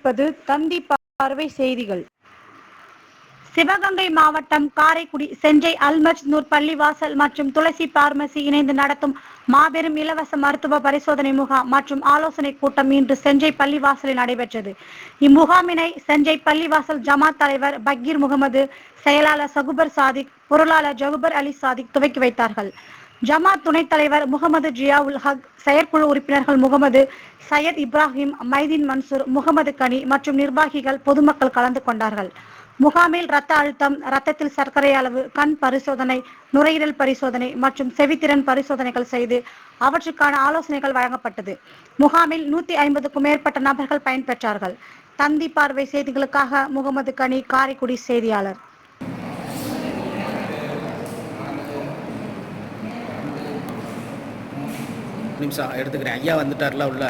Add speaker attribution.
Speaker 1: வாசிப்பது தந்தி பார்வை செய்திகள். சிவகங்கை மாவட்டம் காரைக்குடி செஞ்சை அல்மஜ் நூர் பள்ளிவாசல் மற்றும் துளசி பார்மசி இணைந்து நடத்தும் மாபெரும் இலவச மருத்துவ பரிசோதனை முகாம் மற்றும் ஆலோசனை கூட்டம் இன்று செஞ்சை பள்ளிவாசலில் நடைபெற்றது. இம்முகாமினை செஞ்சை பள்ளிவாசல் ஜமாத் தலைவர் பக்கீர் முகமது, செயலாளர் சகுபர் சாதிக், பொருளாளர் ஜகுபர் அலி சாதிக் துவக்கி வைத்தார்கள். ஜமாத் துணைத் தலைவர் முகமது ஜியாவுல் ஹக், செயற்குழு உறுப்பினர்கள் முகமது சையத் இப்ராஹிம், மைதீன் மன்சூர், முகமது கனி மற்றும் நிர்வாகிகள், பொதுமக்கள் கலந்து கொண்டார்கள். முகாமில் இரத்த அழுத்தம், இரத்தத்தில் சர்க்கரை அளவு, கண் பரிசோதனை, நுரையீரல் பரிசோதனை மற்றும் செவித்திறன் பரிசோதனைகள் செய்து அவற்றுக்கான ஆலோசனைகள் வழங்கப்பட்டது. முகாமில் 150க்கும் மேற்பட்ட நபர்கள் பயன்பெற்றார்கள். தந்தி பார்வை செய்திகளுக்காக முகமது கனி, காரைக்குடி செய்தியாளர்.
Speaker 2: நிமிஷம் எடுத்துக்கிறேன். ஐயா வந்துட்டார்ல உள்ள.